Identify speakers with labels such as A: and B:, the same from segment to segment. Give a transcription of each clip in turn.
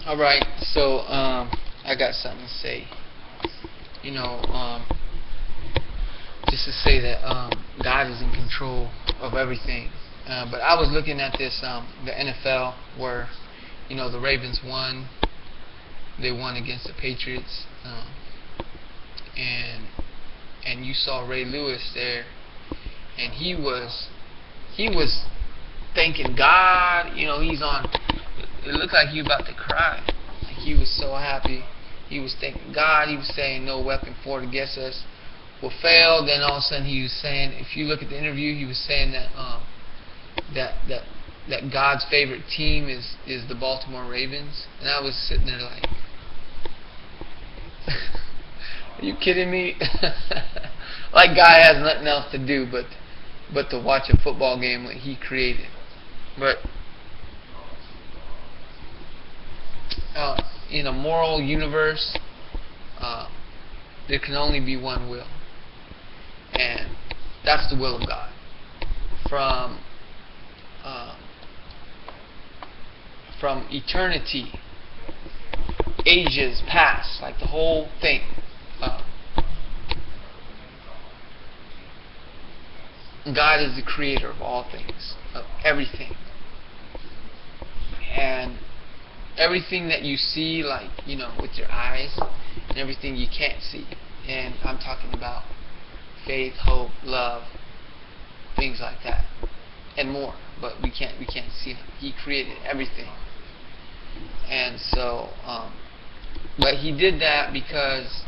A: All right, so I got something to say. You know, just to say that God is in control of everything. But I was looking at this, the NFL, where the Ravens won. They won against the Patriots, and you saw Ray Lewis there, and he was thanking God. He's on. It looked like he was about to cry. Like he was so happy. He was thanking God. He was saying, "No weapon formed against us will fail." Then all of a sudden, he was saying, if you look at the interview, he was saying that that God's favorite team is the Baltimore Ravens. And I was sitting there like, are you kidding me? Like guy has nothing else to do but to watch a football game that he created. But in a moral universe, there can only be one will, and that's the will of God. From eternity, ages past, like the whole thing. God is the creator of all things, of everything. And everything that you see, like, with your eyes, and everything you can't see. And I'm talking about faith, hope, love, things like that, and more. But we can't see Him. He created everything. And so, but He did that because,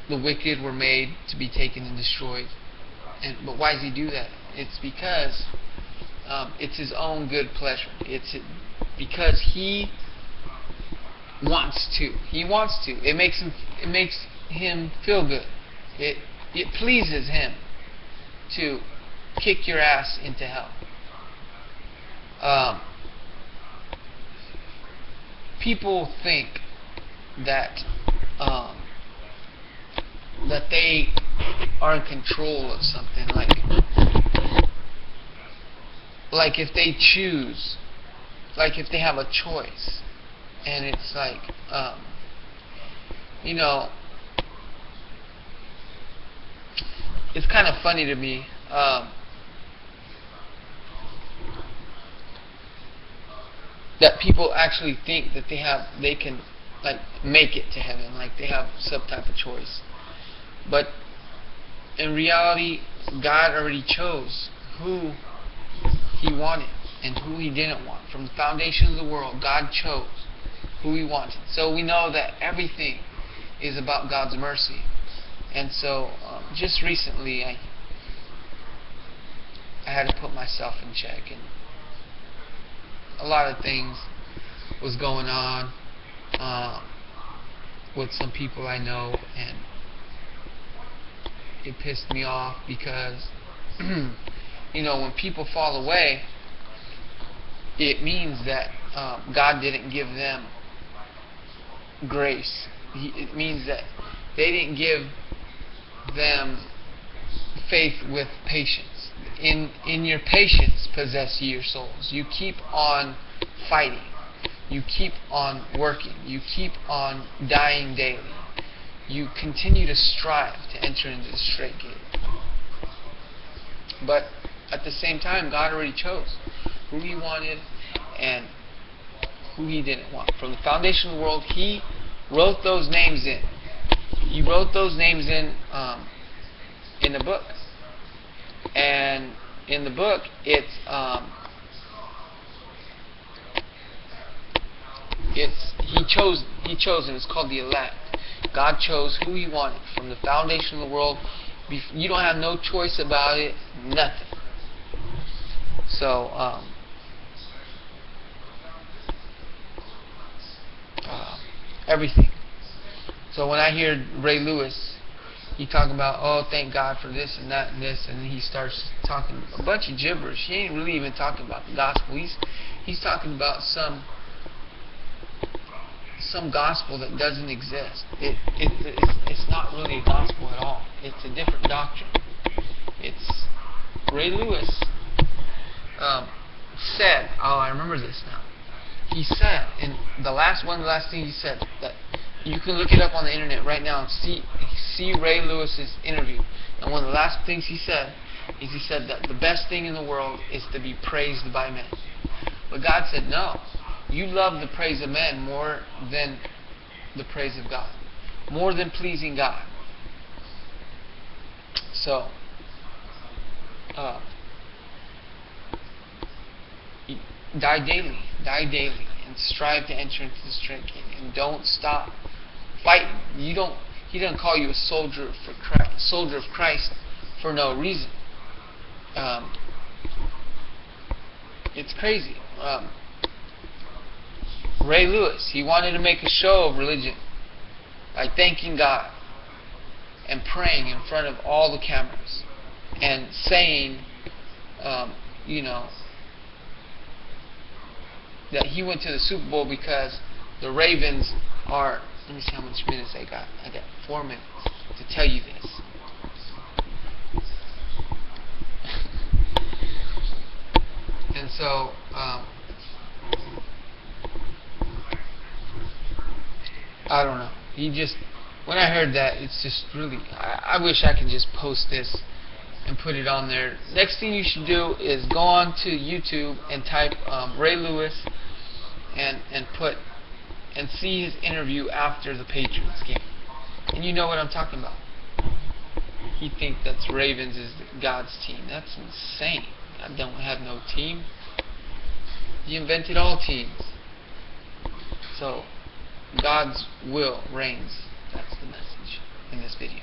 A: the wicked were made to be taken and destroyed. But why does He do that? It's because it's His own good pleasure. It's because He wants to. He wants to. It makes Him feel good. It pleases Him to kick your ass into hell. People think that that they are in control of something, like if they choose, like if they have a choice, and it's like, it's kind of funny to me. That people actually think that they can like make it to heaven, like they have some type of choice. But in reality, God already chose who He wanted and who He didn't want. From the foundation of the world, God chose who He wanted. So we know that everything is about God's mercy. And so just recently, I had to put myself in check, and a lot of things was going on with some people I know, and it pissed me off because when people fall away, it means that God didn't give them grace. It means that they didn't give them faith with patience. In your patience possess ye your souls. You keep on fighting. You keep on working. You keep on dying daily. You continue to strive to enter into the straight gate. But at the same time, God already chose who He wanted and who He didn't want. From the foundation of the world, He wrote those names in. He wrote those names in the book. And in the book, He chose them. It's called the elect. God chose who He wanted from the foundation of the world. You don't have no choice about it. Nothing. So everything. So when I hear Ray Lewis, he talking about, oh, thank God for this and that and this, and then he starts talking a bunch of gibberish. He ain't really even talking about the gospel. He's talking about some gospel that doesn't exist. It's not really a gospel at all. It's a different doctrine. It's Ray Lewis said, oh, I remember this now. He said, in the last thing he said, that you can look it up on the internet right now and see Ray Lewis's interview. And one of the last things he said is he said that the best thing in the world is to be praised by men. But God said, no, you love the praise of men more than the praise of God, more than pleasing God. So, die daily, and strive to enter into this strength, and don't stop fighting. He doesn't call you a soldier of Christ for no reason. It's crazy. Ray Lewis, he wanted to make a show of religion by thanking God and praying in front of all the cameras and saying, that he went to the Super Bowl because the Ravens are. Let me see how much minutes I got. I got 4 minutes to tell you this. And so, I don't know. When I heard that, it's just really, I wish I could just post this and put it on there. Next thing you should do is go on to YouTube and type Ray Lewis and see his interview after the Patriots game. And you know what I'm talking about. He thinks that Ravens is God's team. That's insane. God don't have no team. He invented all teams. So, God's will reigns. That's the message in this video.